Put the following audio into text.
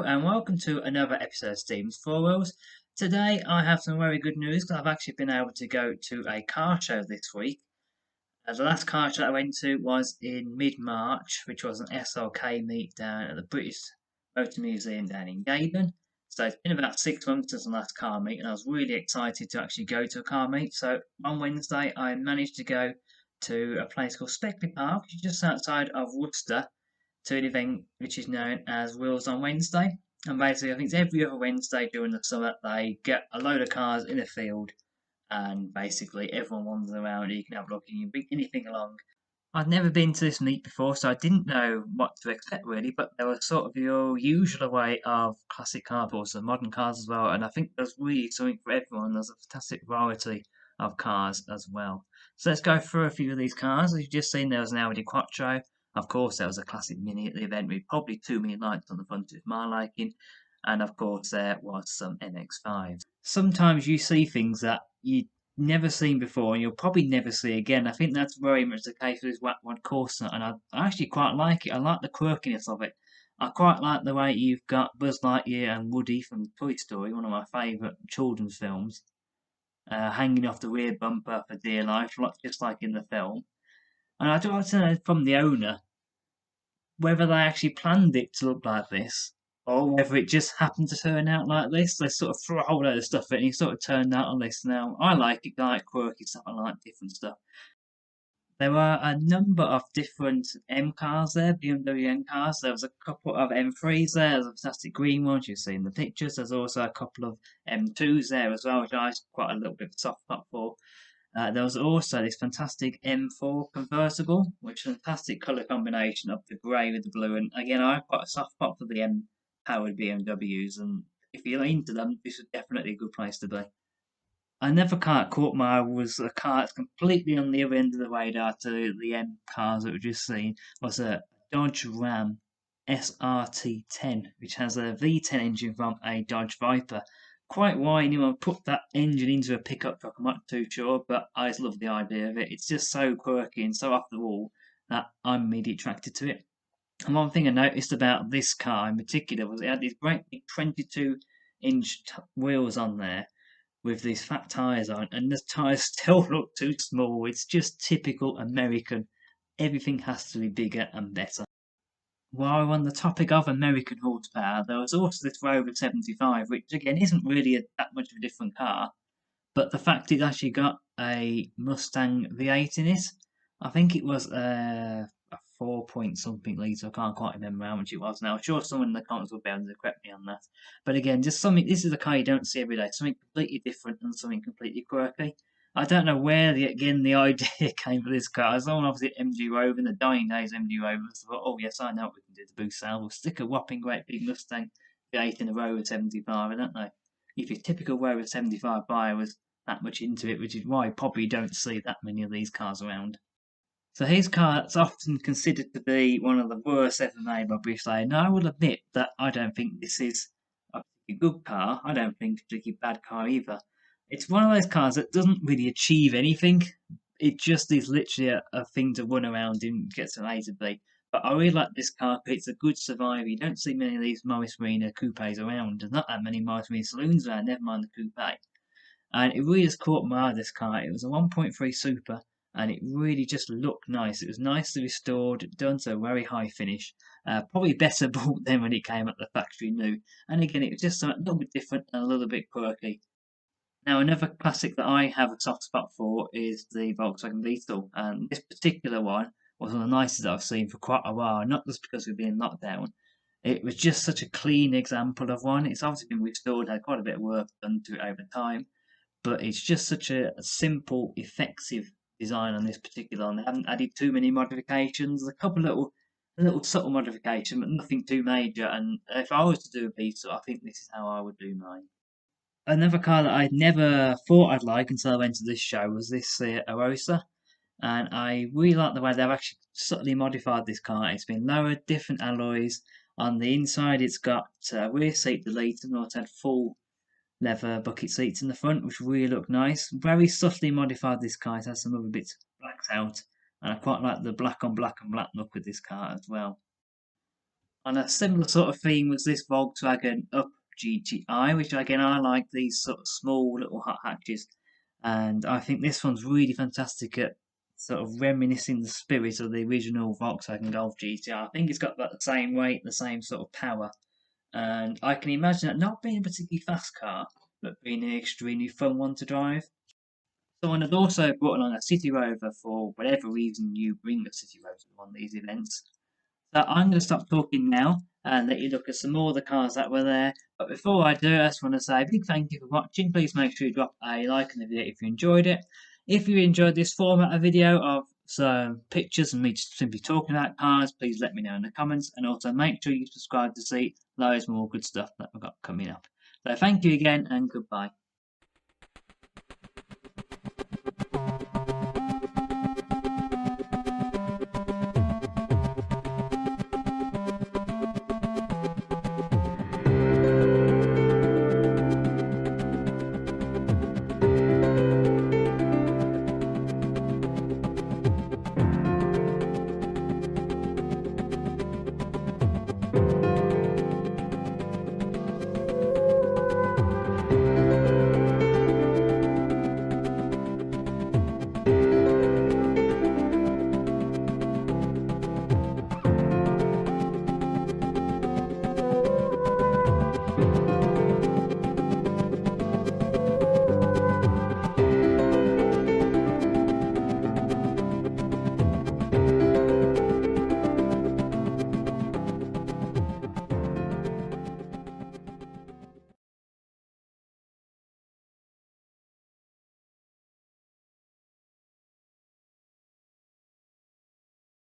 and welcome to another episode of Steven's Four Wheels. Today I have some very good news because I've actually been able to go to a car show this week. The last car show I went to was in mid-March, which was an SLK meet down at the British Motor Museum down in Gaydon. So it's been about 6 months since the last car meet, and I was really excited to actually go to a car meet. So on Wednesday I managed to go to a place called Spetchly Park, which is just outside of Worcester, to an event which is known as Wheels on Wednesday. And basically, I think it's every other Wednesday during the summer, they get a load of cars in a field, and basically everyone wanders around. You can have a look and you can bring anything along. I'd never been to this meet before, so I didn't know what to expect really, but there was sort of your usual array of classic cars, also modern cars as well, and I think there's really something for everyone. There's a fantastic variety of cars as well. So let's go through a few of these cars. As you've just seen, there was an Audi Quattro. Of course, there was a classic Mini at the event with probably 2 million lights on the front of my liking, and of course there was some MX-5s. Sometimes you see things that you never seen before and you'll probably never see again. I think that's very much the case with this Wattwad Corsa, and I actually quite like it. I like the quirkiness of it. I quite like the way you've got Buzz Lightyear and Woody from Toy Story, one of my favourite children's films, hanging off the rear bumper for dear life, just like in the film. And I'd like to know from the owner whether they actually planned it to look like this, or whether it just happened to turn out like this. They sort of threw a whole load of stuff in, and it sort of turned out on this. Now, I like it, I like quirky stuff, I like different stuff. There were a number of different M cars there, BMW M cars. There was a couple of M3s there. There's a fantastic green one, you see in the pictures. There's also a couple of M2s there as well, which I was quite a little bit of a soft spot for. There was also this fantastic M4 convertible, which is a fantastic colour combination of the grey with the blue. And again, I've got a soft spot for the M-powered BMWs, and if you're into them, this is definitely a good place to be. Another car that caught my eye was a car that's completely on the other end of the radar to the M cars that we've just seen, was a Dodge Ram Srt10, which has a V10 engine from a Dodge Viper. Quite why anyone put that engine into a pickup truck, I'm not too sure, but I just love the idea of it. It's just so quirky and so off the wall that I'm immediately attracted to it. And one thing I noticed about this car in particular was it had these great big 22-inch wheels on there with these fat tyres on, and the tyres still look too small. It's just typical American. Everything has to be bigger and better. While we're on the topic of American horsepower, there was also this Rover 75, which again isn't really that much of a different car, but the fact it actually got a Mustang V8 in it, I think it was a 4 point something litre, I can't quite remember how much it was now. I'm sure someone in the comments will be able to correct me on that. But again, just something, this is a car you don't see every day, something completely different and something completely quirky. I don't know where the idea came for this car. Someone obviously at MG Rover in the dying days MG Rover thought, oh yes, I know what we can do to boost sales. We'll stick a whopping great big Mustang V8 in a Rover 75. I don't know if your typical Rover 75 buyer was that much into it, which is why you probably don't see that many of these cars around. So his car is often considered to be one of the worst ever made by British. Now I will admit that I don't think this is a particularly good car. I don't think it's a particularly bad car either. It's one of those cars that doesn't really achieve anything. It just is literally a thing to run around and get from A to B. But I really like this car because it's a good survivor. You don't see many of these Morris Marina coupes around. There's not that many Morris Marina saloons around, never mind the coupe. And it really just caught my eye, this car. It was a 1.3 Super, and it really just looked nice. It was nicely restored, done to a very high finish. Probably better bought than when it came at the factory new. And again, it was just something a little bit different and a little bit quirky. Now, another classic that I have a soft spot for is the Volkswagen Beetle, and this particular one was one of the nicest I've seen for quite a while, not just because we've been in lockdown. It was just such a clean example of one. It's obviously been restored, had quite a bit of work done to it over time, but it's just such a simple, effective design on this particular one. They haven't added too many modifications, a couple little subtle modifications, but nothing too major. And if I was to do a Beetle, I think this is how I would do mine. Another car that I'd never thought I'd like until I went to this show was this Arosa, and I really like the way they've actually subtly modified this car. It's been lowered, different alloys. On the inside, it's got rear seat delete and also had full leather bucket seats in the front, which really look nice. Very subtly modified this car. It has some other bits blacked out, and I quite like the black on black and black look with this car as well. On a similar sort of theme was this Volkswagen Up Gti, which again I like these sort of small little hot hatches, and I think this one's really fantastic at sort of reminiscing the spirit of the original Volkswagen Golf GTI. I think it's got about the same weight, the same sort of power, and I can imagine it not being a particularly fast car, but being an extremely fun one to drive. Someone had also brought along a City Rover for whatever reason you bring a City Rover to one of these events. So I'm going to stop talking now and let you look at some more of the cars that were there. But before I do, I just want to say a big thank you for watching. Please make sure you drop a like on the video if you enjoyed it. If you enjoyed this format of video of some pictures and me just simply talking about cars, please let me know in the comments. And also make sure you subscribe to see loads more good stuff that I've got coming up. So thank you again and goodbye.